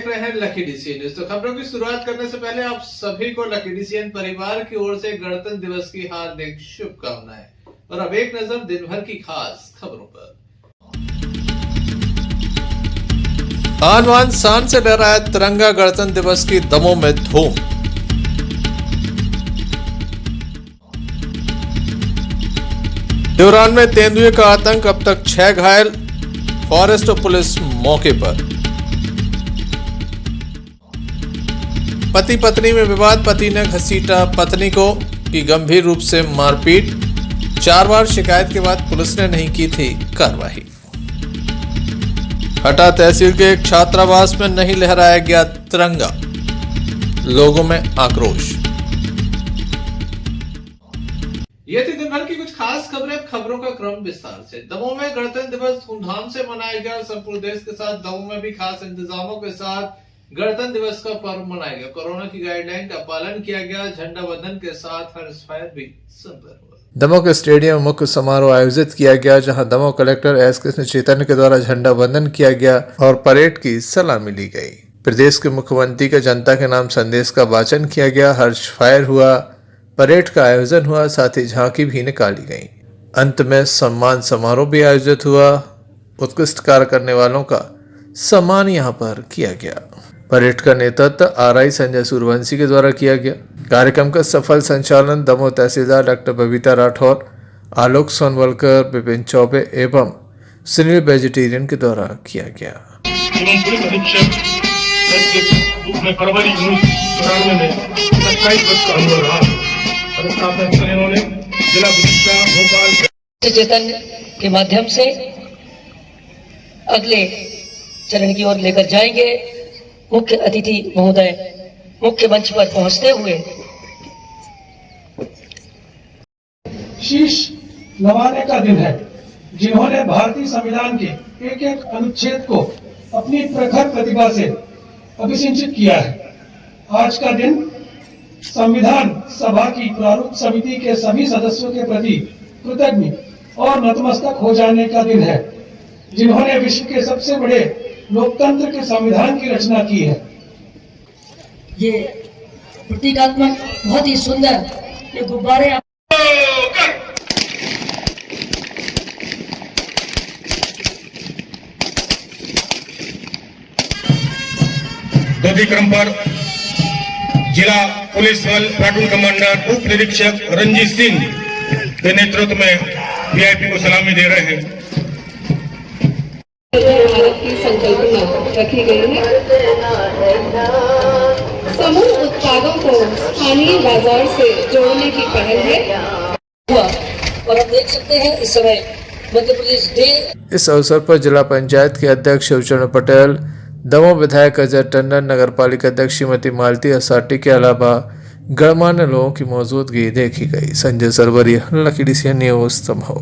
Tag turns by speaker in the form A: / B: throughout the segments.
A: देख रहे हैं लकी डीसीएन न्यूज। तो खबरों की शुरुआत करने से पहले आप सभी को लकी डीसीएन परिवार की ओर से गणतंत्र दिवस की हार्दिक शुभकामनाएं। और अब एक नजर दिन भर की खास खबरों पर। आन बान शान से लहराया तिरंगा, गणतंत्र दिवस की दमों में धूम। देवरान में तेंदुए का आतंक, अब तक 6 घायल, फॉरेस्ट और पुलिस मौके पर। पति पत्नी में विवाद, पति ने घसीटा पत्नी को, की गंभीर रूप से मारपीट। 4 बार शिकायत के बाद पुलिस ने नहीं की थी कार्रवाई। हटा तहसील के एक छात्रावास में नहीं लहराया गया तिरंगा, लोगों में आक्रोश। ये थी दिन भर की कुछ खास खबरें। खबरों का क्रम विस्तार से। दमोह में गणतंत्र दिवस धूमधाम से मनाया गया। संपूर्ण देश के साथ दमोह में भी खास इंतजामों के साथ गणतंत्र दिवस का पर्व मनाया गया। कोरोना की गाइडलाइन का पालन किया गया। झंडा वंदन के साथ हर्ष फायर भी संपन्न हुआ। दमोह के स्टेडियम में मुख्य समारोह आयोजित किया गया, जहां दमोह कलेक्टर एस कृष्ण चैतन्य के द्वारा झंडा वंदन किया गया और परेड की सलामी ली गई। प्रदेश के मुख्यमंत्री का जनता के नाम संदेश का वाचन किया गया। हर्ष फायर हुआ, परेड का आयोजन हुआ, साथ ही झांकी भी निकाली गई। अंत में सम्मान समारोह भी आयोजित हुआ। उत्कृष्ट कार्य करने वालों का सम्मान यहां पर किया गया। परेड का नेतृत्व आरआई संजय सूर्यवंशी के द्वारा किया गया। कार्यक्रम का सफल संचालन दमोह तहसीलदार डॉक्टर बबीता राठौर, आलोक सोनवलकर, विपिन चौबे एवं सुनील वेजिटेरियन के द्वारा किया गया।
B: चैतन्य के माध्यम से अगले चरण की ओर लेकर जाएंगे। मुख्य अतिथि महोदय मुख्य मंच पर पहुंचते हुए
C: शीश नवाने का दिन है, जिन्होंने भारतीय संविधान के एक एक अनुच्छेद को अपनी प्रखर प्रतिभा से अभिसिंचित किया है। आज का दिन संविधान सभा की प्रारूप समिति के सभी सदस्यों के प्रति कृतज्ञ और नतमस्तक हो जाने का दिन है, जिन्होंने विश्व के सबसे बड़े लोकतंत्र के संविधान की रचना की है।
B: ये प्रतीकात्मक बहुत ही सुंदर ये गुब्बारे
D: द्वितीय क्रम पर जिला पुलिस बल प्लाटून कमांडर उप निरीक्षक रंजीत सिंह के नेतृत्व में वीआईपी को सलामी दे रहे हैं।
E: भारत की संकल्पना रखी गई है। समूह उत्पादों को स्थानीय बाजार से जोड़ने की पहल है।
B: और आप देख सकते हैं इस समय मध्य प्रदेश डे।
A: इस अवसर पर जिला पंचायत के अध्यक्ष शिवचरण पटेल, दमोह विधायक अजय टंडन, नगर पालिका अध्यक्ष श्रीमती मालती असाटी के अलावा गणमान्य लोगों की मौजूदगी देखी गई। Sanjay Sarvariya, lucky DCN news, Damoh.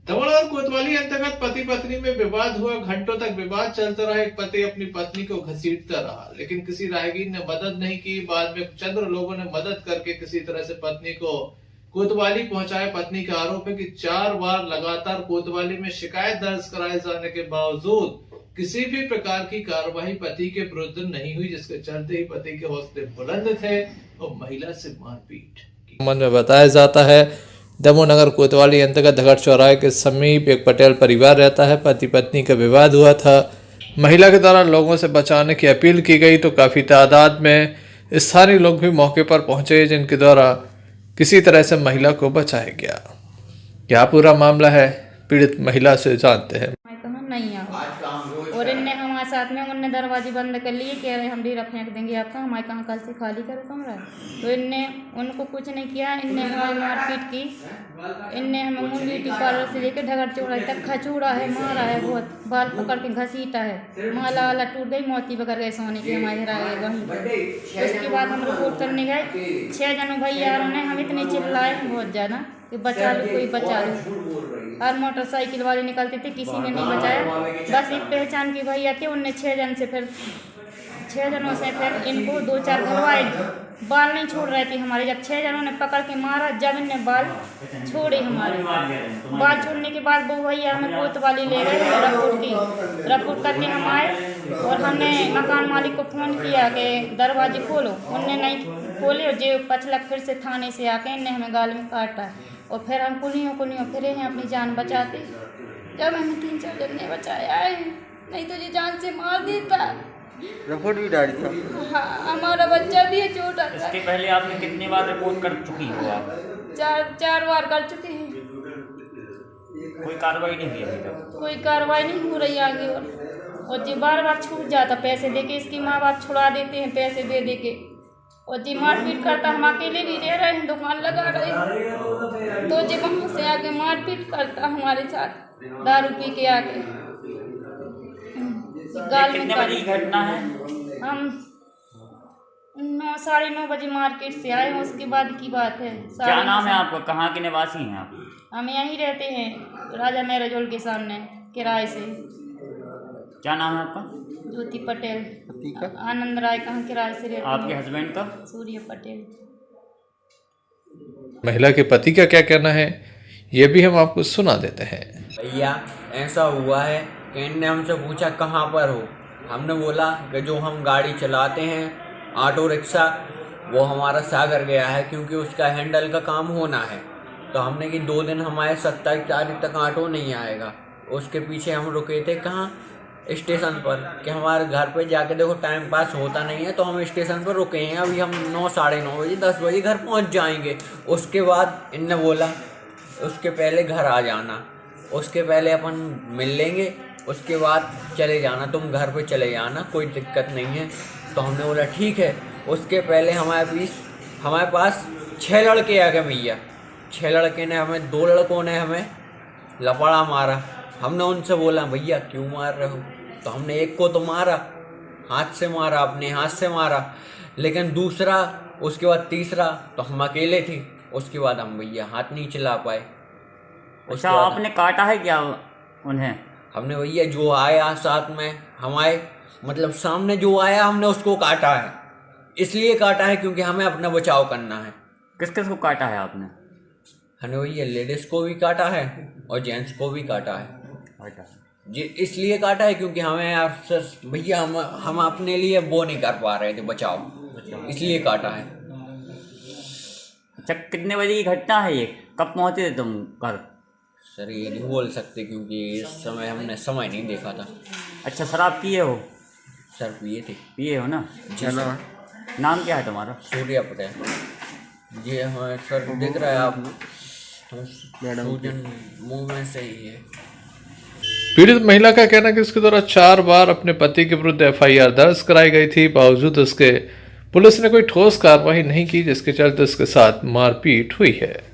A: Damoh कोतवाली अंतर्गत पति पत्नी में विवाद हुआ। घंटों तक विवाद चलता रहा। एक पति अपनी पत्नी को घसीटता रहा, लेकिन किसी राहगीर ने मदद नहीं की। बाद में चंद लोगों ने मदद करके किसी तरह से पत्नी को कोतवाली पहुंचाया। पत्नी का आरोप है कि 4 बार लगातार कोतवाली में शिकायत दर्ज कराए जाने के बावजूद किसी भी प्रकार की कार्रवाई पति के विरुद्ध नहीं हुई, जिसके चलते ही पति के हौसले बुलंद थे और महिला से मारपीट। मन में बताया जाता है दमोह नगर कोतवाली अंतर्गत धगड़ चौराहे के समीप एक पटेल परिवार रहता है। पति पत्नी का विवाद हुआ था। महिला के द्वारा लोगों से बचाने की अपील की गई तो काफी तादाद में स्थानीय लोग भी मौके पर पहुंचे, जिनके द्वारा किसी तरह से महिला को बचाया गया। क्या पूरा मामला है, पीड़ित महिला से जानते हैं।
F: नहीं है और इनने हमारे साथ में उनने दरवाजे बंद कर लिए, कह रहे हम भी फेंक देंगे आपका, हमारे कहाँ कल से खाली करो कमरा। तो इनने उनको कुछ नहीं किया। इनने हमारी मारपीट की। इनने हमें मूल ब्यूटी पार्लर से लेकर ढगड़ चौराहे तक खचूड़ा है, मारा है, बहुत बाल पकड़ के घसीटा है। माला वाला टूट गई, मोती बकर गए सोने की, हमारे हरा गए वहीं पर। उसके बाद हम रिपोर्ट करने गए। 6 जनों भैया ने हम इतने चिल्लाए बहुत ज़्यादा कि बचा लो, कोई बचा लो। और मोटरसाइकिल वाले निकलते थे, किसी ने नहीं बचाया। बस एक पहचान की भैया थे, उनने 6 जन से फिर 6 जनों से फिर इनको 2-4 घलवाए बाल नहीं छोड़ रहे थे हमारे। जब 6 जनों ने पकड़ के मारा, जब इनने बाल छोड़े हमारे, बाल छोड़ने के बाद वो भैया हमें कोतवाली ले गए रपूट करके हम आए और हमने मकान मालिक को फ़ोन किया कि दरवाजे खोलो। उनने नहीं खोले और जो पछलक फिर से थाने से आके इनने हमें गाल में काटा और फिर हम कुलियों फिरे हैं अपनी जान बचाते। जब हमें 3-4 जन ने बचाया है, नहीं तो ये जान से मार देता।
G: रिपोर्ट भी डाली था।
F: हाँ, हमारा बच्चा भी है छोटा सा।
G: इसके पहले आपने कितनी बार रिपोर्ट कर चुकी हो आप?
F: 4 बार कर चुके हैं।
G: कोई कार्रवाई नहीं की अभी तक?
F: कोई कार्रवाई नहीं हो रही आगे। और जी बार छूट जाता पैसे देके, इसकी माँ बाप छुड़ा देते हैं पैसे दे के। और जी मारपीट करता, हम अकेले भी रह रहे हैं, दुकान लगा रहे हैं, तो जी वहाँ से आके मारपीट करता हमारे साथ, दारू पी के आके गाल में।
G: कितने बजे की घटना है?
F: हम 9-9:30 बजे मार्केट से आए हैं, उसके बाद की बात है।
G: क्या नाम है आपका? कहाँ के निवासी हैं आप?
F: हम यहीं रहते हैं, राजा मैरिज हॉल के सामने किराए से।
G: क्या नाम है आपका?
F: ज्योति पटेल। आनंद राय कहाँ किराए से रहते हैं।
G: आपके हस्बैंड का?
F: सूर्य पटेल।
A: महिला के पति का क्या कहना है, ये भी हम आपको सुना देते हैं।
H: भैया ऐसा हुआ है कि इनने हमसे पूछा कहाँ पर हो। हमने बोला कि जो हम गाड़ी चलाते हैं ऑटो रिक्शा, वो हमारा सागर गया है क्योंकि उसका हैंडल का काम होना है। तो हमने कि 2 दिन हमारे 27 तारीख तक ऑटो नहीं आएगा। उसके पीछे हम रुके थे कहाँ, स्टेशन पर, कि हमारे घर पे जाके देखो टाइम पास होता नहीं है, तो हम स्टेशन पर रुके हैं। अभी हम 9-9:30 बजे 10 बजे घर पहुंच जाएंगे। उसके बाद इनने बोला उसके पहले घर आ जाना, उसके पहले अपन मिल लेंगे, उसके बाद चले जाना, तुम घर पे चले जाना, कोई दिक्कत नहीं है। तो हमने बोला ठीक है। उसके पहले हमारे पास 6 लड़के आ गए भैया। 6 लड़के ने हमें, 2 लड़कों ने हमें लपड़ा मारा। हमने उनसे बोला भैया क्यों मार रहे हो? तो हमने एक को तो मारा, हाथ से मारा, अपने हाथ से मारा, लेकिन दूसरा, उसके बाद तीसरा, तो हम अकेले थे। उसके बाद हम भैया हाथ नहीं चला पाए।
G: अच्छा, आपने काटा है क्या उन्हें?
H: हमने भैया जो आया साथ में हमारे, मतलब सामने जो आया हमने उसको काटा है। इसलिए काटा है क्योंकि हमें अपना बचाव करना है।
G: किस किस को काटा है आपने?
H: हमने भैया लेडीज़ को भी काटा है और जेंट्स को भी काटा है। जी इसलिए काटा है क्योंकि हमें भैया हम अपने लिए वो नहीं कर पा रहे थे बचाव, इसलिए काटा है।
G: अच्छा, कितने बजे की घटना है ये? कब पहुँचे थे तुम घर?
H: सर ये नहीं बोल सकते क्योंकि इस समय हमने समय नहीं देखा था।
G: अच्छा, शराब पिए हो?
H: सर पिए
G: हो ना?
H: चलो।
G: नाम क्या है तुम्हारा?
H: सूर्य पटेल। जी हाँ सर, देख रहे हैं आप, सूजन मुँह में से ही है।
A: पीड़ित महिला का कहना है कि इसके द्वारा 4 बार अपने पति के विरुद्ध FIR दर्ज कराई गई थी, बावजूद उसके पुलिस ने कोई ठोस कार्रवाई नहीं की, जिसके चलते उसके साथ मारपीट हुई है।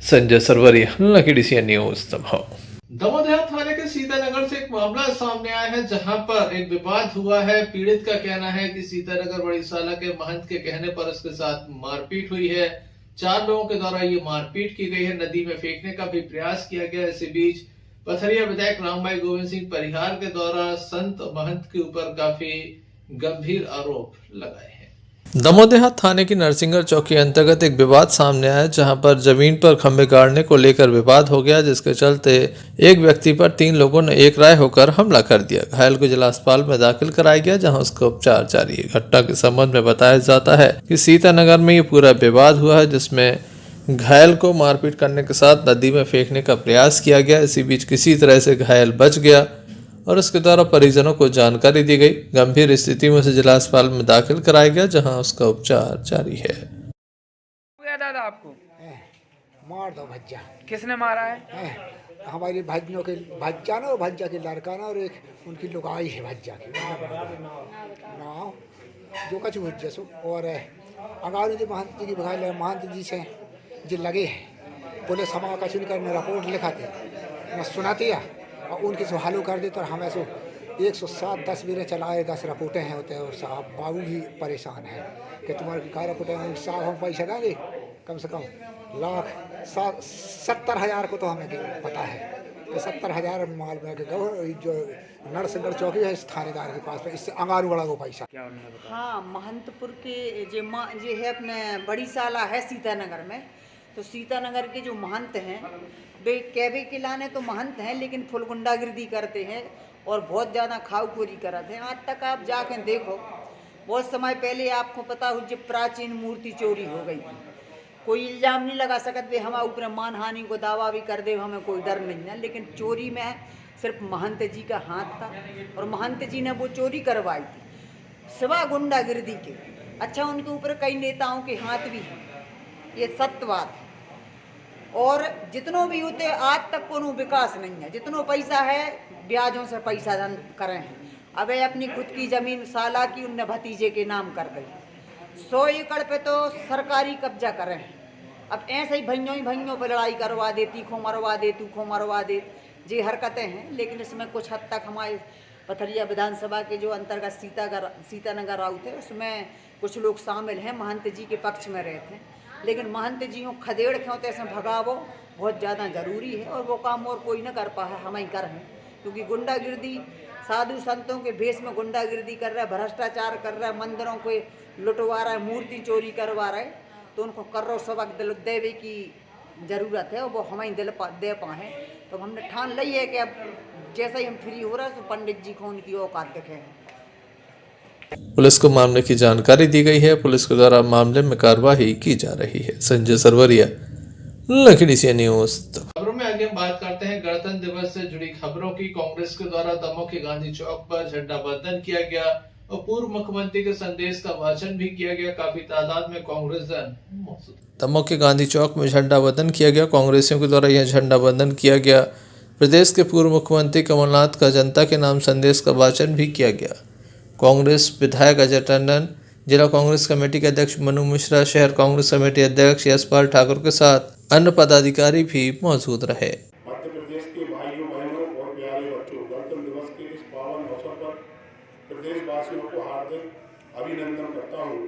A: Sanjay Sarwari, lucky DCN news, Damoh.
I: Damoh थाने के सीतानगर से एक मामला सामने आया है, जहां पर एक विवाद हुआ है। पीड़ित का कहना है कि सीतानगर बड़ीसाला के महंत के कहने पर उसके साथ मारपीट हुई है। 4 लोगों के द्वारा ये मारपीट की गई है, नदी में फेंकने का भी प्रयास किया गया। इसी बीच पथरिया विधायक रामबाई गोविंद सिंह परिहार के द्वारा संत महंत के ऊपर काफी गंभीर आरोप लगाए हैं।
A: दमोह थाने की नरसिंगर चौकी अंतर्गत एक विवाद सामने आया, जहां पर जमीन पर खंभे गाड़ने को लेकर विवाद हो गया, जिसके चलते एक व्यक्ति पर 3 लोगों ने एक राय होकर हमला कर दिया। घायल को जिला अस्पताल में दाखिल कराया गया, जहां उसका उपचार जारी है। घटना के संबंध में बताया जाता है कि सीतानगर में ये पूरा विवाद हुआ है, जिसमें घायल को मारपीट करने के साथ नदी में फेंकने का प्रयास किया गया। इसी बीच किसी तरह से घायल बच गया और उसके द्वारा परिजनों को जानकारी दी गई। गंभीर स्थिति में उसे जिला अस्पताल में दाखिल कराया गया, जहां उसका उपचार जारी है।
J: दादा आपको
K: मार दो भज्जा।
J: किसने मारा है?
K: हमारी भज्जों के भज्जा ना, और भज्जा के लड़का ना, और एक उनकी लुगाई है भज्जा की नाव जो कछु भज्जसो। और अगारू जी महंत जी की बघाई महंत जी से जो लगे हैं, पुलिस हमारा कछु नहीं करने रिपोर्ट लिखाती न सुनाती है, और उनकी सो हलो कर देते। और हमें सो 107-10 बीरे चलाए, 10 रिपोर्टें हैं होते हैं। और साहब बाबू भी परेशान है कि तुम्हारे क्या रिपोर्टें हैं। साहब हम पैसा देंगे कम से कम 1,70,000 को तो हमें पता है, कि 70,000 माल में के गो जो नरसिंगढ़ चौकी है इस थानेदार के पास में, इससे अंगारू बड़ा गो पैसा।
L: हाँ, महंतपुर के जे है अपने बड़ी साला है सीतानगर में, तो सीतानगर के जो महंत हैं वे कैबे के लाने तो महंत हैं लेकिन फुल गुंडागिर्दी करते हैं और बहुत ज़्यादा खाऊखोरी करते हैं। आज तक आप जाके देखो, बहुत समय पहले आपको पता हो जब प्राचीन मूर्ति चोरी हो गई थी, कोई इल्ज़ाम नहीं लगा सकते वे हम ऊपर मानहानि को दावा भी कर दे, हमें कोई डर नहीं है, लेकिन चोरी में सिर्फ महंत जी का हाथ था और महंत जी ने वो चोरी करवाई थी सिवा गुंडागिर्दी के। अच्छा, उनके ऊपर कई नेताओं के हाथ भी हैं, ये सत्य बात है। और जितनों भी होते आज तक कोनो विकास नहीं है, जितनों पैसा है ब्याजों से पैसा धन करें हैं। अब अपनी खुद की ज़मीन साला की उनने भतीजे के नाम कर दी, 100 एकड़ पे तो सरकारी कब्जा करें हैं। अब ऐसे ही भइयों पर लड़ाई करवा दे, तीखों मरवा दे, तूखों मरवा दे, ये हरकतें हैं। लेकिन इसमें कुछ हद तक हमारे पथरिया विधानसभा के जो अंतर्गत सीतानगर राउत है उसमें कुछ लोग शामिल हैं, महंत जी के पक्ष में रहते हैं। लेकिन महंत जी को खदेड़ क्यों ऐसे भगावो बहुत ज़्यादा ज़रूरी है और वो काम और कोई न कर पाए, हम ही कर हैं। क्योंकि गुंडागिर्दी साधु संतों के भेष में गुंडागिर्दी कर रहा है, भ्रष्टाचार कर रहा है, मंदिरों को लुटवा रहा है, मूर्ति चोरी करवा रहा है, तो उनको कर्रो सबक दिल देवे की ज़रूरत है और वो हम ही दिल दे पाएँ। तो हमने ठान ली है कि अब जैसा ही हम फ्री हो रहे हैं तो पंडित जी को उनकी औकात दिखे।
A: पुलिस को मामले की जानकारी दी गई है, पुलिस के द्वारा मामले में कार्रवाई की जा रही है। संजय सरवरिया, लखीडीसी न्यूज़।
I: खबरों में आगे हम बात करते हैं गणतंत्र दिवस से जुड़ी खबरों की। कांग्रेस के द्वारा दमोह के गांधी चौक पर झंडा वंदन किया गया और पूर्व मुख्यमंत्री के संदेश का वाचन भी किया गया। काफी तादाद में कांग्रेस जन मौजूद।
A: दमोह के गांधी चौक में झंडा वंदन किया गया। कांग्रेसियों के द्वारा यह झंडा वंदन किया गया। प्रदेश के पूर्व मुख्यमंत्री कमलनाथ का जनता के नाम संदेश का वाचन भी किया गया। कांग्रेस विधायक अजय टंडन, जिला कांग्रेस कमेटी के अध्यक्ष मनु मिश्रा, शहर कांग्रेस कमेटी अध्यक्ष यशपाल ठाकुर के साथ अन्य पदाधिकारी भी मौजूद रहे।
M: मध्य प्रदेश के भाइयों बहनों और प्यारे बच्चों, गणतंत्र दिवस के इस पावन अवसर पर प्रदेशवासियों को हार्दिक अभिनंदन करता हूं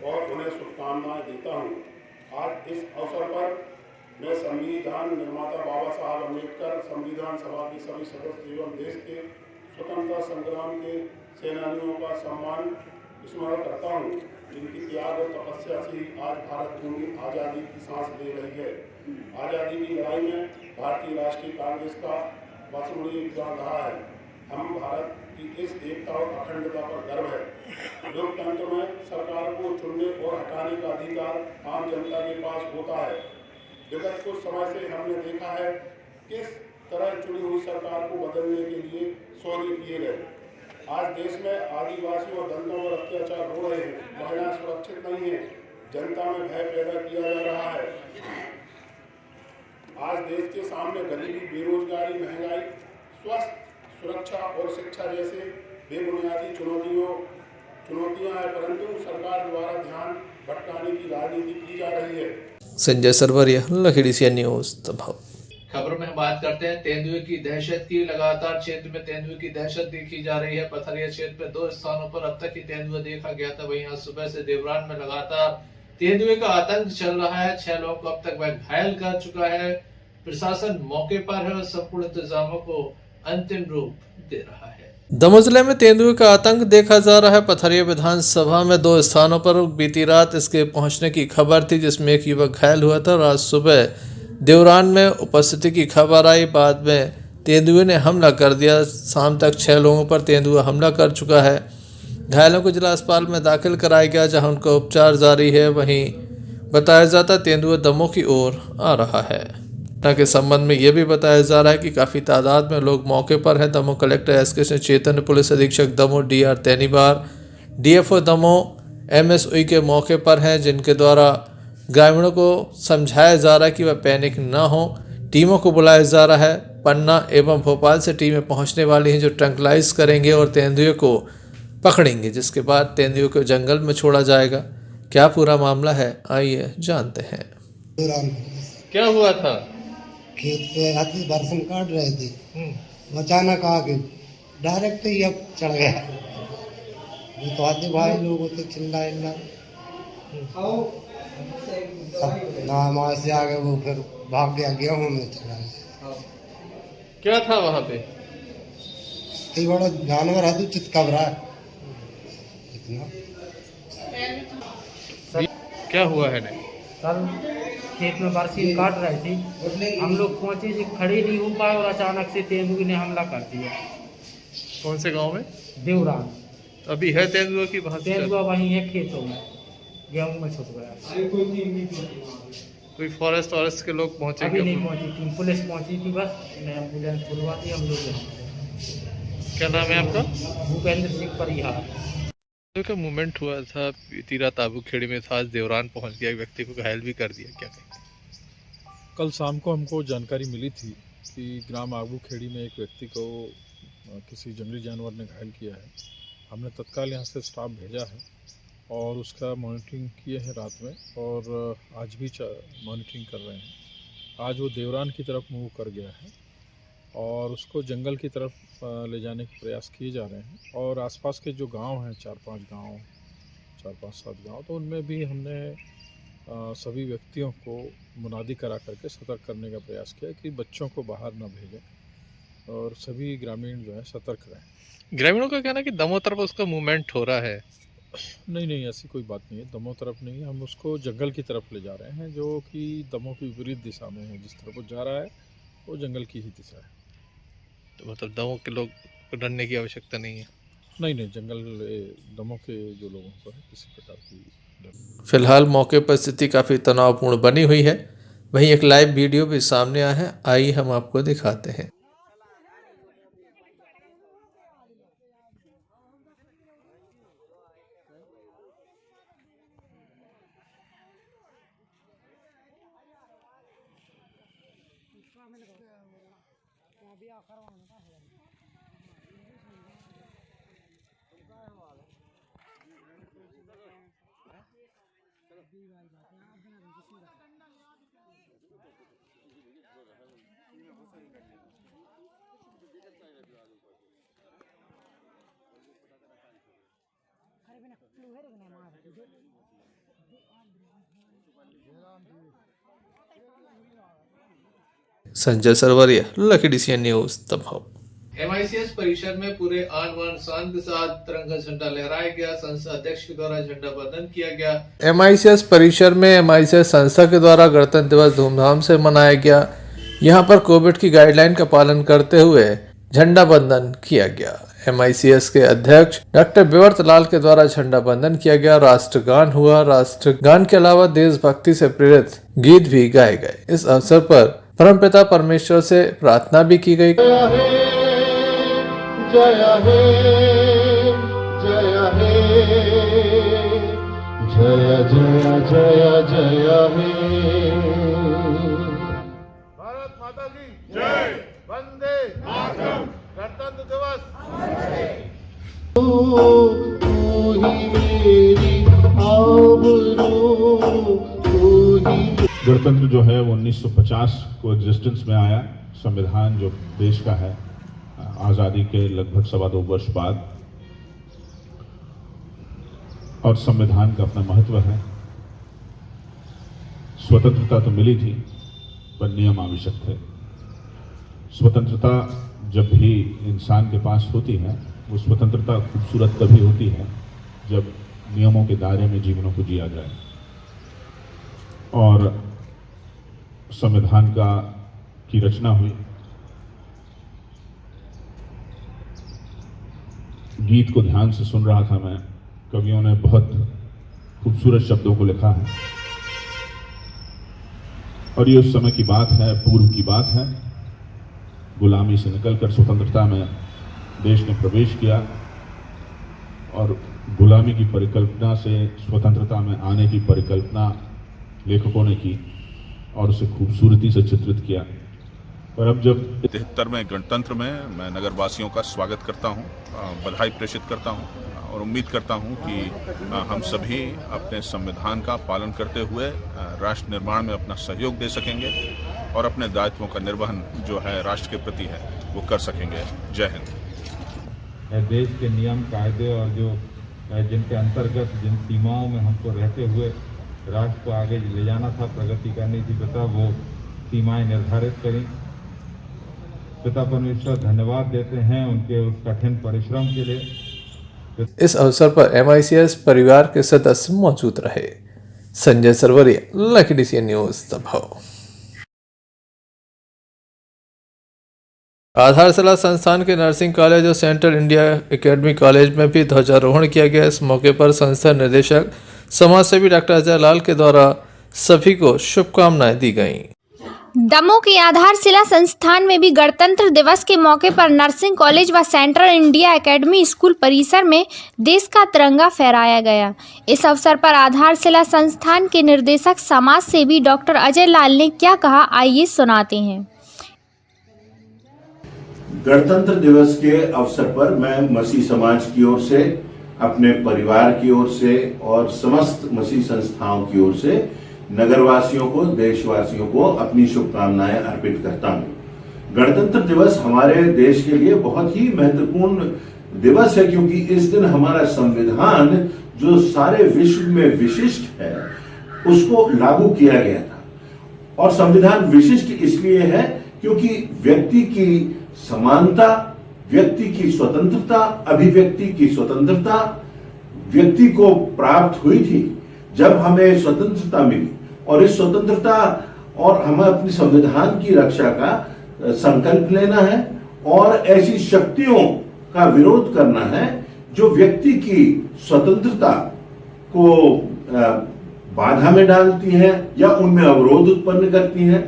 M: और उन्हें शुभकामनाएं देता हूं। आज इस अवसर पर मैं संविधान निर्माता बाबा साहब अम्बेडकर, संविधान सभा के सभी सदस्य एवं देश के स्वतंत्रता संग्राम के सेनानियों का सम्मान स्मरण करता हूँ, जिनकी त्याग और तपस्या से ही आज भारत भूमि आज़ादी की सांस ले रही है। आज़ादी की लड़ाई में भारतीय राष्ट्रीय कांग्रेस का बसुड़ी योगदान रहा है। हम भारत की इस एकता और अखंडता पर गर्व है। लोकतंत्र में सरकार को चुनने और हटाने का अधिकार आम जनता के पास होता है। विगत कुछ समय से हमने देखा है किस तरह चुनी हुई सरकार को बदलने के लिए सौदे किए गए। आज देश में आदिवासियों और दलितों पर अत्याचार हो रहे हैं, महिलाएं सुरक्षित नहीं है, जनता में भय पैदा किया जा रहा है। आज देश के सामने गरीबी, बेरोजगारी, महंगाई, स्वास्थ्य, सुरक्षा और शिक्षा जैसे बेबुनियादी चुनौतियां हैं, परंतु सरकार द्वारा ध्यान भटकाने की राजनीति की जा रही है।
A: संजय सरवरिया, लखीडीसी न्यूज़।
I: खबरों में हम बात करते हैं तेंदुए की दहशत की। लगातार क्षेत्र में तेंदुए की दहशत देखी जा रही है। पथरिया क्षेत्र में 2 स्थानों पर अब तक ही तेंदुआ देखा गया था। वहीं आज सुबह से देवरान में लगातार तेंदुए का आतंक चल रहा है। 6 लोगों को अब तक वह घायल कर चुका है। प्रशासन मौके पर है और संपूर्ण इंतजामों को अंतिम रूप दे रहा है।
A: दमोह जिले में तेंदुए का आतंक देखा जा रहा है। पथरिया विधानसभा में 2 स्थानों पर बीती रात इसके पहुंचने की खबर थी, जिसमें एक युवक घायल हुआ था और आज सुबह देवरान में उपस्थिति की खबर आई। बाद में तेंदुए ने हमला कर दिया। शाम तक 6 लोगों पर तेंदुआ हमला कर चुका है। घायलों को जिला अस्पताल में दाखिल कराया गया, जहां उनका उपचार जारी है। वहीं बताया जाता तेंदुआ दमोह की ओर आ रहा है। घटना के संबंध में यह भी बताया जा रहा है कि काफ़ी तादाद में लोग मौके पर हैं। दमोह कलेक्टर एसके सिंह चैतन्य, पुलिस अधीक्षक Damoh DR तैनीबार, DFO Damoh MSOE के मौके पर हैं, जिनके द्वारा ग्रामीणों को समझाया जा रहा है कि वह पैनिक न हो। टीमों को बुलाया जा रहा है। पन्ना एवं भोपाल से टीमें पहुंचने वाली हैं, जो ट्रंकलाइज करेंगे और तेंदुए को पकड़ेंगे, जिसके बाद तेंदुए को जंगल में छोड़ा जाएगा। क्या पूरा मामला है, आइए जानते हैं।
I: क्या हुआ था?
N: खेत पे हाथी बरसन काट रहे थे, अचानक आके डायरेक्ट ही अब चढ़ गया। वो तो आते भाई लोग होते चिल्ला ना, वहाँ से आगे वो फिर भाग गया, गेहूँ में चला गया।
I: क्या था वहाँ पे?
N: कई बड़ा जानवर है तो चितकबरा इतना।
I: क्या हुआ है?
J: कल खेत में बरसीन काट रहे थे, हम लोग पहुंचे थे, खड़े नहीं हो पाए और अचानक से तेंदुए ने हमला कर दिया।
I: कौन से गांव में?
J: देवरान।
I: अभी है तेंदुआ की बात?
J: तेंदुआ वहीं है खेतों में, गेहूं में छुप गया।
I: कोई फॉरेस्ट के लोग पहुंचे?
J: अभी नहीं पहुंची थी, पुलिस पहुंची थी बस, एम्बुलेंस बुलवा दी हम लोग।
I: क्या नाम है आपका?
J: भूपेंद्र सिंह परिहार।
I: का मूवमेंट हुआ था बीती रात आबूखेड़ी में था, आज देवरान पहुंच गया, एक व्यक्ति को घायल भी कर दिया, क्या कहेंगे?
O: कल शाम को हमको जानकारी मिली थी कि ग्राम आबूखेड़ी में एक व्यक्ति को किसी जंगली जानवर ने घायल किया है। हमने तत्काल यहाँ से स्टाफ भेजा है और उसका मॉनिटरिंग किए हैं रात में, और आज भी मॉनिटरिंग कर रहे हैं। आज वो देवरान की तरफ मूव कर गया है और उसको जंगल की तरफ ले जाने के प्रयास किए जा रहे हैं। और आसपास के जो गांव हैं, 4-5 7 गांव, तो उनमें भी हमने सभी व्यक्तियों को मुनादी करा करके सतर्क करने का प्रयास किया कि बच्चों को बाहर न भेजें और सभी ग्रामीण जो है सतर्क रहें।
I: ग्रामीणों का कहना है कि दमोह तरफ उसका मूवमेंट हो रहा है।
O: नहीं, ऐसी कोई बात नहीं है। दमोह तरफ नहीं है, हम उसको जंगल की तरफ ले जा रहे हैं, जो कि दमोह की विपरीत दिशा में है। जिस तरफ वो जा रहा है वो जंगल की ही दिशा है।
I: तो मतलब दमोह के लोग को डरने की आवश्यकता नहीं है?
O: नहीं, जंगल दमोह के जो लोगों को है किसी प्रकार की डर।
A: फिलहाल मौके पर स्थिति काफ़ी तनावपूर्ण बनी हुई है। वहीं एक लाइव वीडियो भी सामने आया है, आइए हम आपको दिखाते हैं। Sanjay Sarvariya, lucky DCN news, Damoh.
I: MICS परिसर में पूरे आन बान शान के साथ तिरंगा झंडा लहराया गया। संस्था अध्यक्ष के द्वारा झंडा वंदन किया गया।
A: MICS परिसर में MICS संस्था के द्वारा गणतंत्र दिवस धूमधाम से मनाया गया। यहां पर कोविड की गाइडलाइन का पालन करते हुए झंडा वंदन किया गया। MICS के अध्यक्ष डॉक्टर विवर्त लाल के द्वारा झंडा वंदन किया गया। राष्ट्रगान हुआ। राष्ट्रगान के अलावा देशभक्ति से प्रेरित गीत भी गाए गए। इस अवसर पर परमपिता परमेश्वर से प्रार्थना भी की गई।
P: जय हे जय हे जय हे जय जय जय हे। भारत माता की जय। वंदे मातरम। गणतंत्र दिवस। तू ही मेरी आबरू, तू ही।
M: गणतंत्र जो है वो 1950 को एग्जिस्टेंस में आया। संविधान जो देश का है आज़ादी के लगभग 2.25 वर्ष बाद, और संविधान का अपना महत्व है। स्वतंत्रता तो मिली थी पर नियम आवश्यक थे। स्वतंत्रता जब भी इंसान के पास होती है, वो स्वतंत्रता खूबसूरत तभी होती है जब नियमों के दायरे में जीवनों को जिया जाए। और संविधान की रचना हुई। गीत को ध्यान से सुन रहा था मैं। कवियों ने बहुत खूबसूरत शब्दों को लिखा है, और ये उस समय की बात है, पूर्व की बात है। गुलामी से निकलकर स्वतंत्रता में देश ने प्रवेश किया, और गुलामी की परिकल्पना से स्वतंत्रता में आने की परिकल्पना लेखकों ने की और उसे खूबसूरती से चित्रित किया। और अब जब
Q: 73वें गणतंत्र में मैं नगर वासियों का स्वागत करता हूं, बधाई प्रेषित करता हूं और उम्मीद करता हूं कि हम सभी अपने संविधान का पालन करते हुए राष्ट्र निर्माण में अपना सहयोग दे सकेंगे और अपने दायित्वों का निर्वहन जो है राष्ट्र के प्रति है वो कर सकेंगे। जय हिंद।
R: देश के नियम कायदे और जो जिनके अंतर्गत जिन सीमाओं में हमको रहते हुए राष्ट्र को आगे ले जाना था, प्रगति करनी थी, तथा वो सीमाएं निर्धारित करी। पिता परमेश्वर धन्यवाद देते हैं उनके उस कठिन परिश्रम के लिए।
A: इस अवसर पर MICS परिवार के सदस्य मौजूद रहे। Sanjay Sarvariya, lucky DCN news Damoh. Aadharshila Sansthan के नर्सिंग कॉलेज और सेंट्रल इंडिया एकेडमी कॉलेज में भी ध्वजारोहण किया गया। इस मौके पर संस्था निदेशक समाजसेवी डॉक्टर अजय लाल के द्वारा सभी को शुभकामनाएं दी गईं।
S: दमोह के आधारशिला संस्थान में भी गणतंत्र दिवस के मौके पर नर्सिंग कॉलेज व सेंट्रल इंडिया एकेडमी स्कूल परिसर में देश का तिरंगा फहराया गया। इस अवसर पर आधारशिला संस्थान के निर्देशक समाज सेवी डॉक्टर अजय लाल ने क्या कहा, आइए सुनाते हैं।
T: गणतंत्र दिवस के अवसर पर मैं मसीह समाज की ओर से, अपने परिवार की ओर से और समस्त मसीह संस्थाओं की ओर से नगरवासियों को, देशवासियों को अपनी शुभकामनाएं अर्पित करता हूं। गणतंत्र दिवस हमारे देश के लिए बहुत ही महत्वपूर्ण दिवस है, क्योंकि इस दिन हमारा संविधान जो सारे विश्व में विशिष्ट है उसको लागू किया गया था। और संविधान विशिष्ट इसलिए है क्योंकि व्यक्ति की समानता, व्यक्ति की स्वतंत्रता, अभिव्यक्ति की स्वतंत्रता व्यक्ति को प्राप्त हुई थी जब हमें स्वतंत्रता मिली। और इस स्वतंत्रता और हमें अपनी संविधान की रक्षा का संकल्प लेना है और ऐसी शक्तियों का विरोध करना है जो व्यक्ति की स्वतंत्रता को बाधा में डालती हैं या उनमें अवरोध उत्पन्न करती हैं।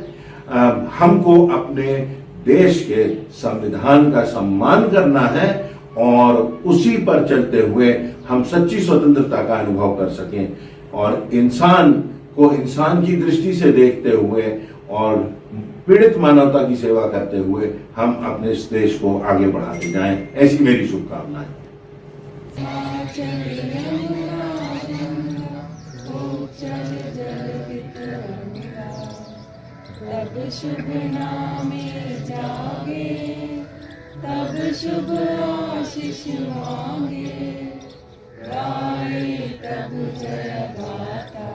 T: हमको अपने देश के संविधान का सम्मान करना है और उसी पर चलते हुए हम सच्ची स्वतंत्रता का अनुभव कर सकें और इंसान को इंसान की दृष्टि से देखते हुए और पीड़ित मानवता की सेवा करते हुए हम अपने इस देश को आगे बढ़ाते जाएं, ऐसी मेरी शुभकामनाएं।
U: तब शुभ नामे जागे, तब शुभ आशीष मांगे, गाए तब जय गाथा,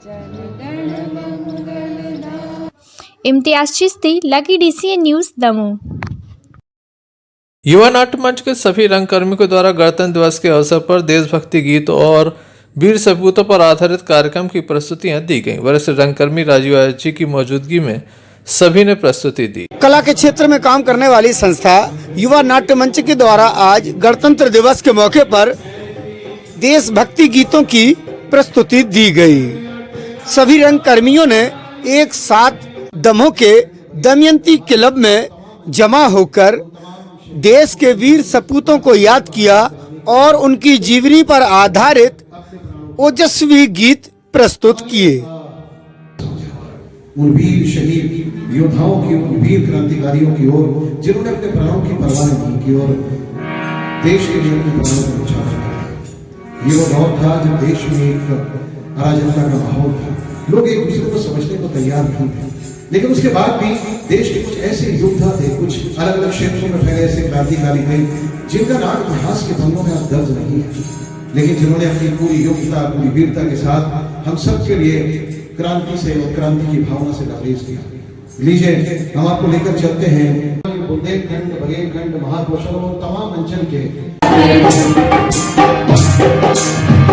U: जन गण मंगल दा।
S: Imtiaz Chishti, lucky DCN news Damoh.
A: युवा नाट्य मंच के सभी रंगकर्मियों के द्वारा गणतंत्र दिवस के अवसर पर देशभक्ति गीत और वीर सपूतों पर आधारित कार्यक्रम की प्रस्तुतियां दी गईं। वरिष्ठ रंगकर्मी राजीव आयत जी की मौजूदगी में सभी ने प्रस्तुति दी।
V: कला के क्षेत्र में काम करने वाली संस्था युवा नाट्य मंच के द्वारा आज गणतंत्र दिवस के मौके पर देशभक्ति गीतों की प्रस्तुति दी गई। सभी रंगकर्मियों ने एक साथ दमोह के दमयंती क्लब में जमा होकर देश के वीर सपूतों को याद किया और उनकी जीवनी पर आधारित ओजस्वी गीत प्रस्तुत किए।
W: उन वीर शहीद योद्धाओं की, उन वीर क्रांतिकारियों की ओर जिन्होंने अपने प्राणों की परवाह नहीं की और देश के लिए अपने प्राणों को बचा रखा। ये वो दौर था जब देश में एक अराजकता का माहौल था, लोग एक दूसरे को समझने को तैयार नहीं थे। लेकिन उसके बाद भी देश के कुछ ऐसे योद्धा थे, कुछ अलग अलग क्षेत्रों में फैले ऐसे क्रांतिकारी थे जिनका नाम इतिहास के पन्नों में अब दर्ज नहीं है, लेकिन जिन्होंने अपनी पूरी योग्यता, पूरी वीरता के साथ हम सब के लिए क्रांति से और क्रांति की भावना से लबरेज किया। लीजिए हम आपको लेकर चलते हैं बुंदेलखंड, बघेलखंड, महाकोशल और तमाम अंचल के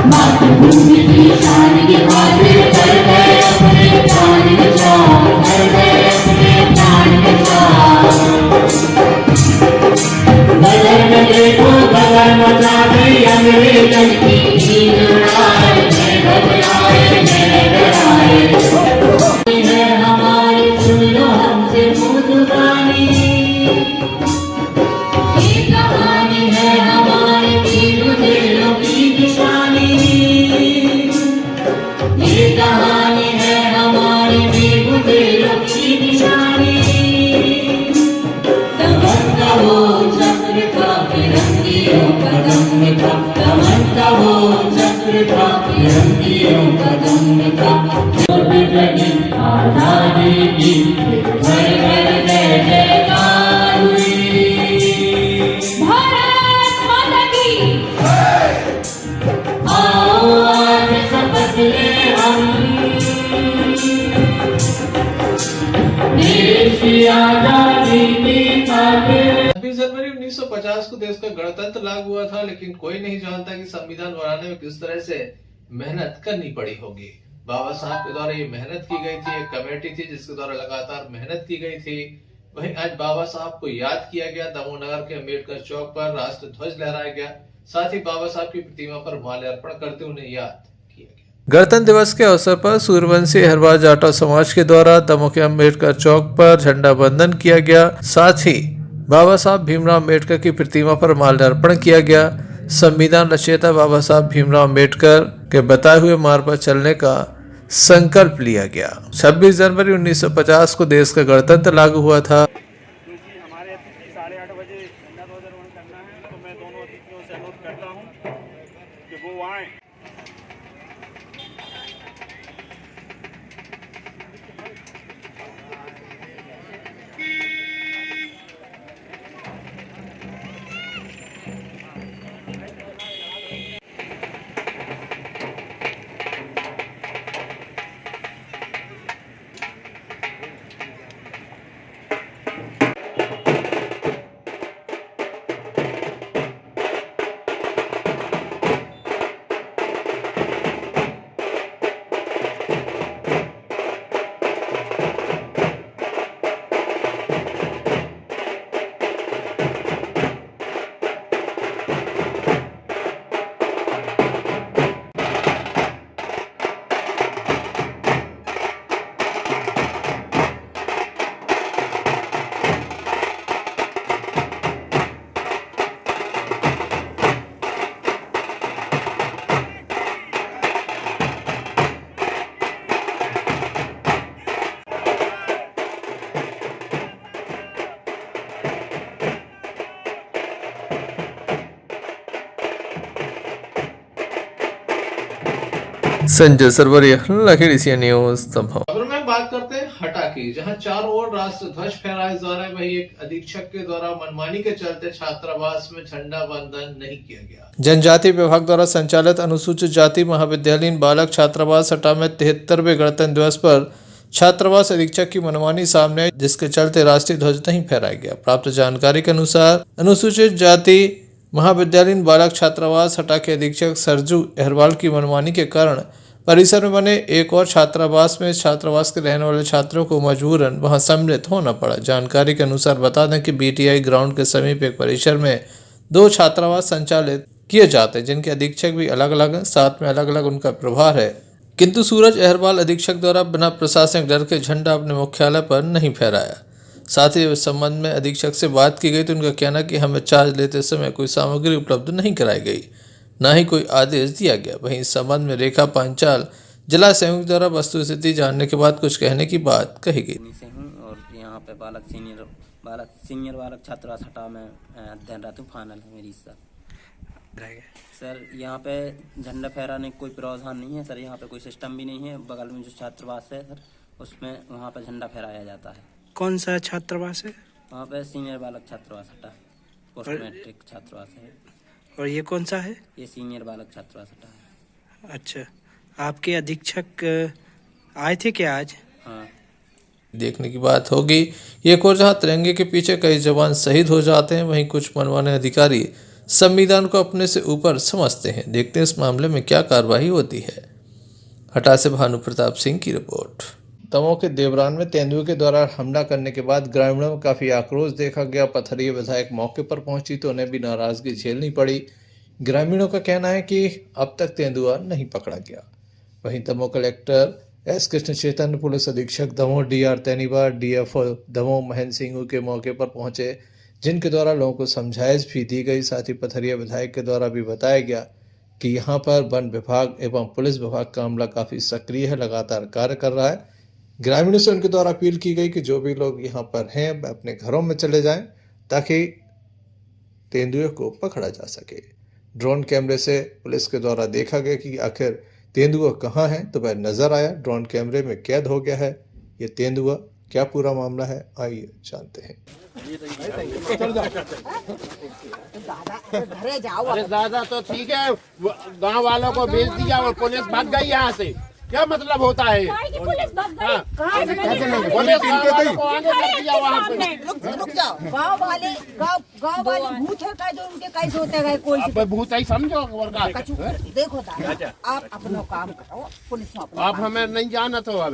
U: मातृभूमि की शान की खातिर कर गए अपने प्राण निछावर, कर गए अपने प्राण निछावर। गदर में देखो गदर मचा गई अंग्रेजन की नींद उड़ाए, जय घबराए, जय डराए। है हमारी सुन लो हमसे मुँह जुबानी, ये कहानी है हमारे वीर दिलों की निशानी, ये कहानी है हमारे वीर दिलों की निशानी। दमन का वो चक्र था फिरंगियों का दम था, दमन का वो चक्र था फिरंगियों का दम था। आजादी की घर घर जय जयकार हुई, भारत माता की आओ आज शपथ ले हम, देश की आजादी की
I: 1950 को देश का गणतंत्र लागू हुआ था, लेकिन कोई नहीं जानता कि संविधान बनाने में किस तरह से मेहनत करनी पड़ी होगी। बाबा साहब के द्वारा ये मेहनत की गई थी, एक कमेटी थी जिसके द्वारा लगातार मेहनत की गई थी। वहीं आज बाबा साहब को याद किया गया, दमोह नगर के अम्बेडकर चौक पर राष्ट्र ध्वज लहराया गया, साथ ही बाबा साहब की प्रतिमा पर माल्यार्पण करते उन्हें याद किया गया।
A: गणतंत्र दिवस के अवसर पर सूर्यवंशी अहिरवार जाटव समाज के द्वारा दमोह के अम्बेडकर चौक पर झंडा वंदन किया गया, साथ ही बाबा साहब भीमराव अम्बेडकर की प्रतिमा पर माल्यार्पण किया गया। संविधान रचयिता बाबा साहब भीमराव अम्बेडकर के बताए हुए मार्ग पर चलने का संकल्प लिया गया। 26 जनवरी 1950 को देश का गणतंत्र लागू हुआ था।
C: हमारे अतिथि 8:30 बजे झंडा ध्वजारोहण करना है, तो मैं दोनों अतिथियों से अनुरोध करता हूँ कि वो आए।
A: संजय सरवरिया, लखीडीसी न्यूज दमोह।
I: खबर में बात करते हैं हटा की, जहां चारों ओर राष्ट्र ध्वज फहराए जा रहे, वहीं एक अधीक्षक के द्वारा मनमानी के चलते छात्रावास में झंडा वंदन नहीं किया गया।
A: जनजाति विभाग द्वारा संचालित अनुसूचित जाति महाविद्यालयीन बालक छात्रावास हटा में 73वें गणतंत्र दिवस पर छात्रावास अधीक्षक की मनमानी सामने आई, जिसके चलते राष्ट्रीय ध्वज नहीं फहराया गया। प्राप्त जानकारी के अनुसार अनुसूचित जाति महाविद्यालयीन बालक छात्रावास हटा के अधीक्षक सरजू अहिरवार की मनमानी के कारण परिसर में बने एक और छात्रावास में छात्रावास के रहने वाले छात्रों को मजबूरन वहां सम्मिलित होना पड़ा। जानकारी के अनुसार बता दें कि बीटीआई ग्राउंड के समीप एक परिसर में 2 छात्रावास संचालित किए जाते हैं, जिनके अधीक्षक भी अलग अलग हैं, साथ में अलग अलग उनका प्रभार है। किंतु सूरज अहिरवार अधीक्षक द्वारा बिना प्रशासनिक डर के झंडा अपने मुख्यालय पर नहीं फहराया। साथ ही इस संबंध में अधीक्षक से बात की गई तो उनका कहना कि हमें चार्ज लेते समय कोई सामग्री उपलब्ध नहीं कराई गई, न ही कोई आदेश दिया गया। वहीं इस संबंध में रेखा पांचाल जिला संयुक्त द्वारा वस्तु स्थिति जानने के बाद कुछ कहने की बात कही गई।
D: और यहाँ पे बालक सीनियर बालक छात्रावास हटा में अध्ययनरत हूँ, फाइनल है मेरी सर। यहाँ पे झंडा फहराने का कोई प्रावधान नहीं है सर, यहाँ पे कोई सिस्टम भी नहीं है। बगल में जो छात्रावास है सर, उसमें वहाँ पे झंडा फहराया जाता है।
E: कौन सा छात्रावास है?
D: वहाँ पे सीनियर बालक छात्रावास हटा, पोस्ट मैट्रिक छात्रावास है।
E: और ये कौन सा है?
D: ये सीनियर बालक छात्रावास हटा है।
E: अच्छा, आपके अधीक्षक आए थे क्या आज?
D: हाँ।
A: देखने की बात होगी। एक और जहां तिरंगे के पीछे कई जवान शहीद हो जाते हैं, वहीं कुछ मनमाने अधिकारी संविधान को अपने से ऊपर समझते हैं। देखते हैं इस मामले में क्या कार्रवाई होती है। हटा से भानु प्रताप सिंह की रिपोर्ट। दमोह के देवरान में तेंदुए के द्वारा हमला करने के बाद ग्रामीणों में काफी आक्रोश देखा गया। पथरिया विधायक मौके पर पहुंची तो उन्हें भी नाराजगी झेलनी पड़ी। ग्रामीणों का कहना है कि अब तक तेंदुआ नहीं पकड़ा गया। वहीं Damoh collector S Krishna Chaitanya, police अधीक्षक दमोह डीआर तैनीवार, डीएफओ दमोह महेंद्र सिंह के मौके पर पहुंचे, जिनके द्वारा लोगों को समझाइश भी दी गई। साथ ही पथरिया विधायक के द्वारा भी बताया गया कि यहाँ पर वन विभाग एवं पुलिस विभाग का अमला काफी सक्रिय है, लगातार कार्य कर रहा है। ग्रामीणों से उनके द्वारा अपील की गई कि जो भी लोग यहाँ पर हैं अपने घरों में चले जाएं ताकि तेंदुए को पकड़ा जा सके। ड्रोन कैमरे से पुलिस के द्वारा देखा गया कि आखिर तेंदुआ कहाँ है, तो वह नजर आया, ड्रोन कैमरे में कैद हो गया है ये तेंदुआ। क्या पूरा मामला है, आइए जानते हैं।
P: अरे दादा तो ठीक है, गांव वालों को भेज दिया और पुलिस भाग गई यहाँ से, क्या मतलब होता है?
L: रुक जाओ। गाँव वाले भूत है का जो उनके कैसे होते हैं कोई
P: भूत ही समझो
L: देखो दादा आप अपना काम करो पुलिस में
P: आप हमें नहीं जाना तो अब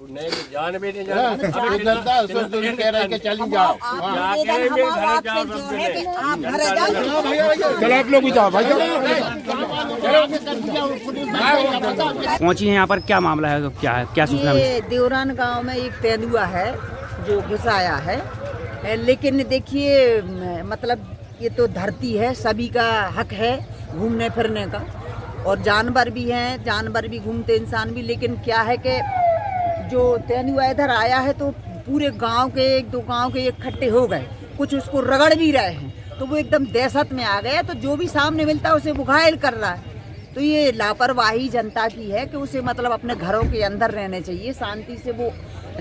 C: नहीं जान भी नहीं
P: कह रहे कि चली जाओ चलो आप लोग जाओ भाई
J: पहुंची है यहाँ पर, क्या मामला है, क्या है, क्या सूचना है?
L: ये देवरान गांव में एक तेंदुआ है जो घुस आया है, लेकिन देखिए मतलब ये तो धरती है, सभी का हक है घूमने फिरने का, और जानवर भी हैं, जानवर भी घूमते, इंसान भी, लेकिन क्या है कि जो तेंदुआ इधर आया है तो पूरे गांव के एक दो गांव के इकट्ठे हो गए, कुछ उसको रगड़ भी रहे हैं, तो वो एकदम दहशत में आ गया, तो जो भी सामने मिलता है उसे वो घायल कर रहा है। तो ये लापरवाही जनता की है कि उसे मतलब अपने घरों के अंदर रहने चाहिए, शांति से वो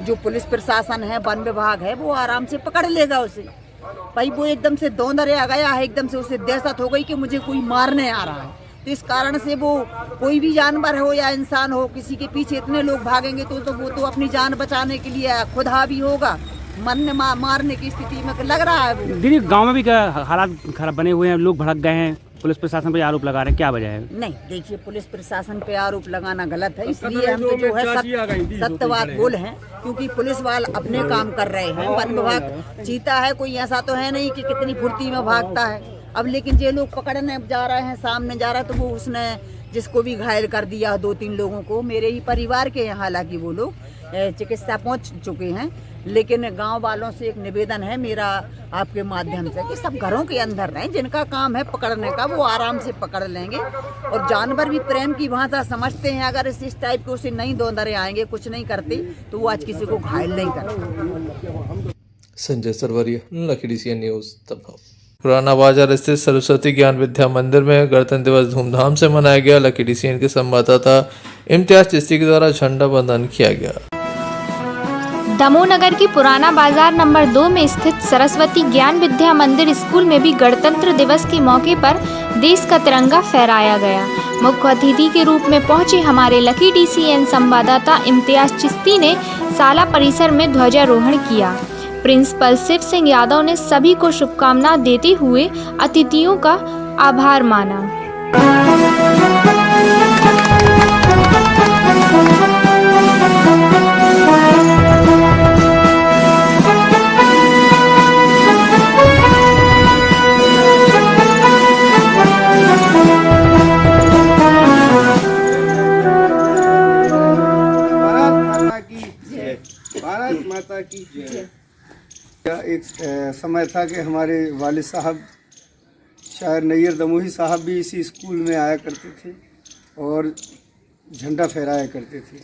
L: जो पुलिस प्रशासन है, वन विभाग है, वो आराम से पकड़ लेगा उसे। भाई वो एकदम से दौंदरे आ गया है, एकदम से उसे दहशत हो गई कि मुझे कोई मारने आ रहा है, तो इस कारण से वो कोई भी जानवर हो या इंसान हो, किसी के पीछे इतने लोग भागेंगे तो वो तो अपनी जान बचाने के लिए खुद हावी होगा, मारने की स्थिति में लग रहा है।
J: दीदी गांव में भी हालात खराब बने हुए हैं, लोग भड़क गए हैं, पुलिस प्रशासन पर आरोप लगा रहे हैं, क्या वजह है?
L: नहीं देखिए, पुलिस प्रशासन पे आरोप लगाना गलत है, इसलिए हम तो जो है सत्यवाद बोल हैं, क्योंकि पुलिस वाले अपने काम कर रहे हैं, वन विभाग चीता है, कोई ऐसा तो है नहीं कि कितनी फुर्ती में भागता है। अब लेकिन ये लोग पकड़ने जा रहे हैं, सामने जा रहा है, तो वो उसने जिसको भी घायल कर दिया 2-3 लोगों को, मेरे ही परिवार के हैं, हालांकि वो लोग चिकित्सा पहुंच चुके हैं, लेकिन गांव वालों से एक निवेदन है मेरा आपके माध्यम से कि सब घरों के अंदर रहें, जिनका काम है पकड़ने का वो आराम से पकड़ लेंगे, और जानवर भी प्रेम की भाषा समझते हैं, अगर इस टाइप के उसे नहीं दौंदरे आएंगे, कुछ नहीं करते, तो वो आज किसी को घायल नहीं करते।
A: Sanjay Sarvariya, lucky DCN news Damoh. पुराना बाजार स्थित सरस्वती ज्ञान विद्या मंदिर में गणतंत्र दिवस धूमधाम से मनाया गया। लकी DCN के संवाददाता इम्तियाज चिश्ती के द्वारा झंडा बंधन किया गया।
S: दमोह नगर की पुराना बाजार नंबर 2 में स्थित सरस्वती ज्ञान विद्या मंदिर स्कूल में भी गणतंत्र दिवस के मौके पर देश का तिरंगा फहराया गया। मुख्य अतिथि के रूप में पहुंचे हमारे लकी DCN संवाददाता इम्तियाज चिश्ती ने शाला परिसर में ध्वजारोहण किया। प्रिंसिपल शिव सिंह यादव ने सभी को शुभकामनाएं देते हुए अतिथियों का आभार माना।
V: भारत माता की जय। एक समय था कि हमारे वालिद साहब शायर नैयर दमोही साहब भी इसी स्कूल में आया करते थे और झंडा फहराया करते थे,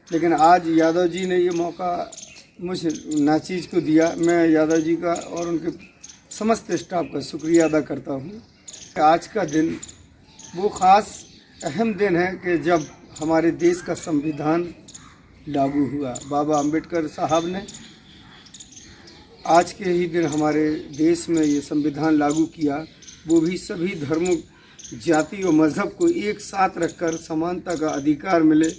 V: लेकिन आज यादव जी ने ये मौका मुझे नाचीज़ को दिया। मैं यादव जी का और उनके समस्त स्टाफ का शुक्रिया अदा करता हूँ। आज का दिन वो ख़ास अहम दिन है कि जब हमारे देश का संविधान लागू हुआ। बाबा अंबेडकर साहब ने आज के ही दिन हमारे देश में ये संविधान लागू किया, वो भी सभी धर्मों, जाति और मज़हब को एक साथ रखकर समानता का अधिकार मिले।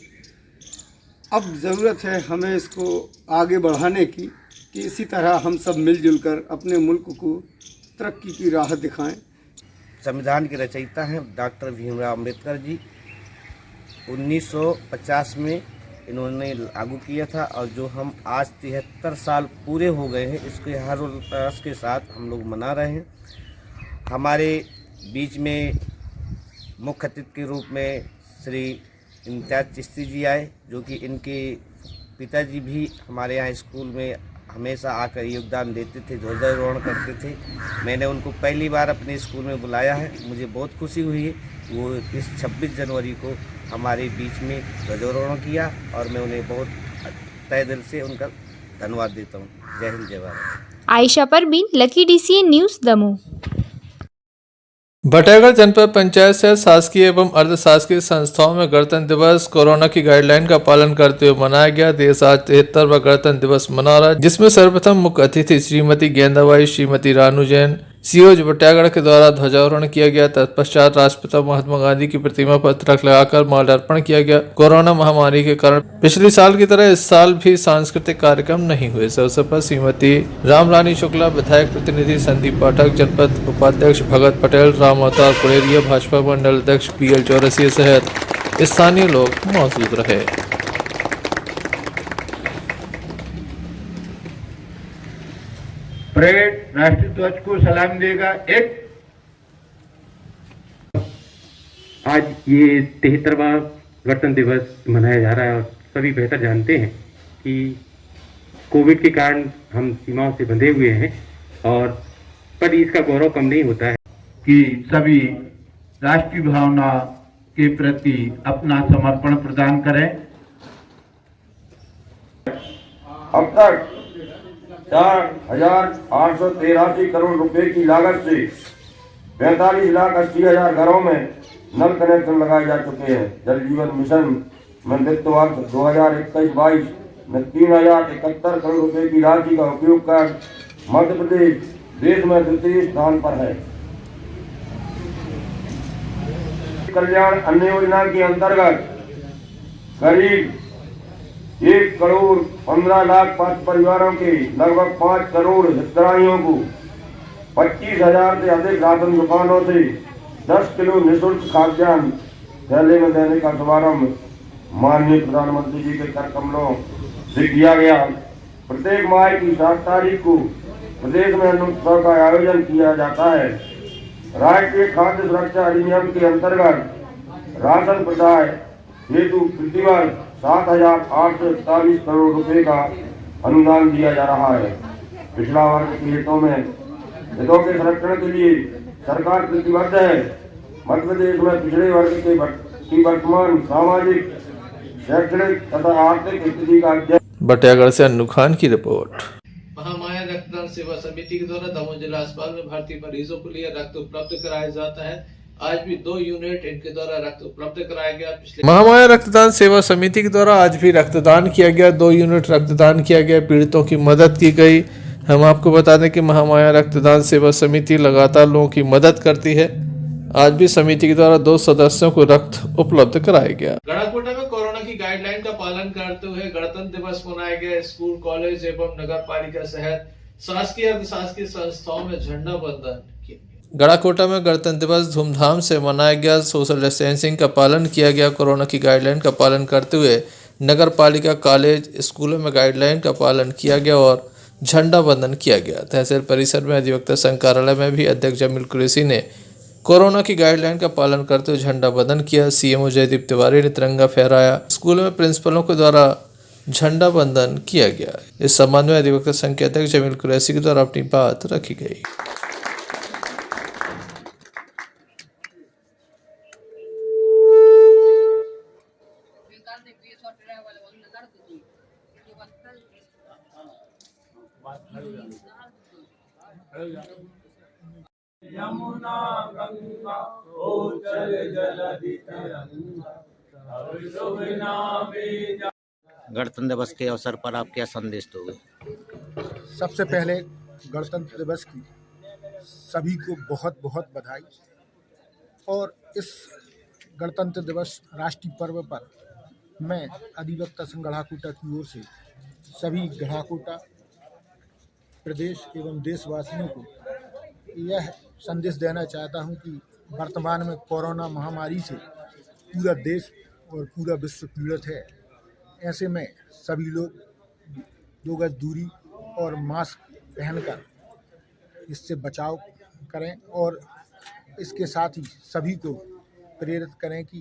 V: अब ज़रूरत है हमें इसको आगे बढ़ाने की, कि इसी तरह हम सब मिलजुल कर अपने मुल्क को तरक्की की राह दिखाएं।
B: संविधान के रचयिता हैं डॉक्टर भीमराव अम्बेडकर जी। 1950 में इन्होंने लागू किया था, और जो हम आज 73 साल पूरे हो गए हैं, इसके हर उल्लास के साथ हम लोग मना रहे हैं। हमारे बीच में मुख्य अतिथि के रूप में श्री इम्तियाज चिश्ती जी आए, जो कि इनके पिताजी भी हमारे यहाँ स्कूल में हमेशा आकर योगदान देते थे, ध्वजारोहण करते थे। मैंने उनको पहली बार अपने स्कूल में बुलाया है, मुझे बहुत खुशी हुई है। वो इस 26 जनवरी को हमारे बीच में ध्वजारोहण किया, और मैं उन्हें बहुत तहे दिल से उनका धन्यवाद देता हूँ। जय हिंद, जय Bharat.
S: Ayesha Parveen, lucky DCN news Damoh.
A: Bataigarh जनपद पंचायत से शासकीय एवं अर्धशासकीय संस्थाओं में गणतंत्र दिवस कोरोना की गाइडलाइन का पालन करते हुए मनाया गया। देश आज 73वां गणतंत्र दिवस मना रहा है, जिसमें सर्वप्रथम मुख्य अतिथि श्रीमती गेंदाबाई, श्रीमती रानू जैन, सीओ बटियागढ़ के द्वारा ध्वजारोहण किया गया। तत्पश्चात राष्ट्रपिता महात्मा गांधी की प्रतिमा पर तिलक लगाकर माल्यार्पण किया गया। कोरोना महामारी के कारण पिछले साल की तरह इस साल भी सांस्कृतिक कार्यक्रम नहीं हुए। इस अवसर पर श्रीमती रामरानी शुक्ला, विधायक प्रतिनिधि संदीप पाठक, जनपद उपाध्यक्ष भगत पटेल, राम अवतार पुरेरिया, भाजपा मंडल अध्यक्ष PL चौरसिया सहित स्थानीय लोग मौजूद रहे।
F: परेड राष्ट्रीय ध्वज को सलाम देगा। एक
G: आज ये 73वां गणतंत्र दिवस मनाया जा रहा है और सभी बेहतर जानते हैं कि कोविड के कारण हम सीमाओं से बंधे हुए हैं और पर इसका गौरव कम नहीं होता है
F: कि सभी राष्ट्रीय भावना के प्रति अपना समर्पण प्रदान करें।
H: अब तक 4,883 करोड़ रुपए की लागत से 45,80,000 घरों में नल कनेक्शन लगाए जा चुके हैं। जल जीवन मिशन मंत्रित्व वर्ष 2021-22 में 3,071 करोड़ रुपए की राशि का उपयोग कर मध्य प्रदेश देश में द्वितीय स्थान पर है। कल्याण अन्न योजना के अंतर्गत करीब 1,15,00,000 पात्र परिवारों के लगभग 5 करोड़ हितग्राहियों को 25,000 से अधिक राशन दुकानों से 10 किलो निःशुल्क खाद्यान्न थैले में देने का शुभारंभ माननीय प्रधानमंत्री जी के कर कमलों से किया गया। प्रत्येक माह की 7 तारीख को प्रदेश में अन्न उत्सव का आयोजन किया जाता है। राष्ट्रीय खाद्य सुरक्षा अधिनियम के अंतर्गत राशन प्रदाय हेतु प्रतिवर्ष 7,841 करोड़ रुपए का अनुदान दिया जा रहा है। पिछड़ा वर्ग के हितों के संरक्षण के लिए सरकार प्रतिबद्ध है। मध्य प्रदेश में पिछड़े वर्ग की वर्तमान सामाजिक, शैक्षणिक तथा आर्थिक स्थिति का अध्ययन।
A: बटियागढ़ से अन्नू खान की रिपोर्ट।
I: महामाया रक्तदान सेवा समिति के द्वारा दमोह जिला अस्पताल में भर्ती मरीजों के लिए रक्त उपलब्ध कराया जाता है। आज भी 2 यूनिट इनके द्वारा रक्त उपलब्ध कराया गया।
A: महामाया रक्तदान सेवा समिति के द्वारा आज भी रक्तदान किया गया। 2 यूनिट रक्तदान किया गया। पीड़ितों की मदद की गई। हम आपको बता दें कि महामाया रक्तदान सेवा समिति लगातार लोगों की मदद करती है। आज भी समिति के द्वारा 2 सदस्यों को रक्त उपलब्ध कराया गया।
I: गढ़ाकोटा में कोरोना की गाइडलाइन का पालन करते हुए गणतंत्र दिवस मनाया गया। स्कूल, कॉलेज एवं नगर पालिका सहित शासकीय अर्धशासकीय संस्थाओं में झंडा वंदन किया गया।
A: गढ़ाकोटा में गणतंत्र दिवस धूमधाम से मनाया गया। सोशल डिस्टेंसिंग का पालन किया गया। कोरोना की गाइडलाइन का पालन करते हुए नगर पालिका, कॉलेज, स्कूलों में गाइडलाइन का पालन किया गया और झंडा वंदन किया गया। तहसील परिसर में अधिवक्ता संघ कार्यालय में भी अध्यक्ष जमील कुरैशी ने कोरोना की गाइडलाइन का पालन करते हुए झंडा वंदन किया। सीएमओ जयदीप तिवारी ने तिरंगा फहराया। स्कूल में प्रिंसिपलों के द्वारा झंडा वंदन किया गया। इस संबंध में अधिवक्ता संघ के अध्यक्ष जमील कुरैशी के द्वारा अपनी बात रखी गई।
U: यमुना गंगा उच्चल जलधि तरंगा तव शुभ नामे।
B: गणतंत्र दिवस के अवसर पर आप क्या संदेश दोगे?
K: सबसे पहले गणतंत्र दिवस की सभी को बहुत बहुत बधाई। और इस गणतंत्र दिवस राष्ट्रीय पर्व पर मैं अधिवक्ता संघ गढ़ाकोटा की ओर से सभी गढ़ाकोटा प्रदेश एवं देशवासियों को यह संदेश देना चाहता हूं कि वर्तमान में कोरोना महामारी से पूरा देश और पूरा विश्व पीड़ित है। ऐसे में सभी लोग 2 गज दूरी और मास्क पहनकर इससे बचाव करें और इसके साथ ही सभी को प्रेरित करें कि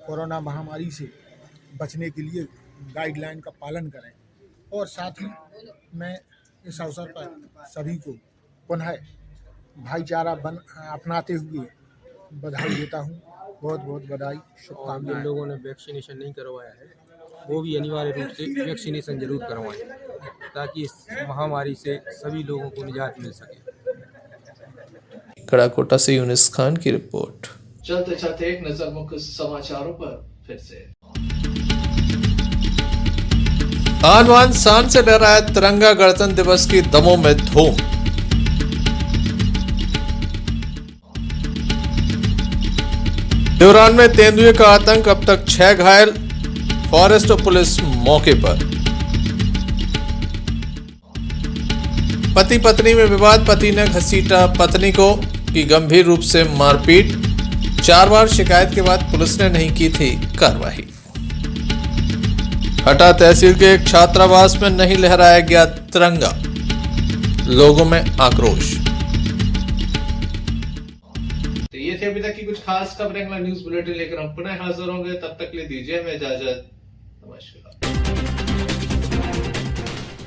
K: कोरोना महामारी से बचने के लिए गाइडलाइन का पालन करें। और साथ ही मैं इस अवसर पर सभी को पुनः भाईचारा अपनाते हुए बधाई देता हूँ। बहुत बहुत बधाई, शुभकामनाएं।
X: जिन लोगों ने वैक्सीनेशन नहीं करवाया है वो भी अनिवार्य रूप से वैक्सीनेशन जरूर करवाएं ताकि इस महामारी से सभी लोगों को निजात मिल सके।
A: गढ़ाकोटा से यूनिस खान की रिपोर्ट।
I: चलते चलते एक नजर मुख्य समाचारों पर फिर से।
A: आन बान शान से लहराया तिरंगा। गणतंत्र दिवस की दमोह में धूम। दौरान में तेंदुए का आतंक, अब तक 6 घायल, फॉरेस्ट और पुलिस मौके पर। पति पत्नी में विवाद, पति ने घसीटा पत्नी को, की गंभीर रूप से मारपीट, 4 बार शिकायत के बाद पुलिस ने नहीं की थी कार्रवाई। हटा तहसील के एक छात्रावास में नहीं लहराया गया तिरंगा, लोगों में आक्रोश।
I: तो ये थे अभी तक की कुछ खास खबरें। अगला न्यूज बुलेटिन लेकर हम पुनः हाजिर होंगे, तब तक के लिए दीजिए हमें इजाजत। नमस्कार।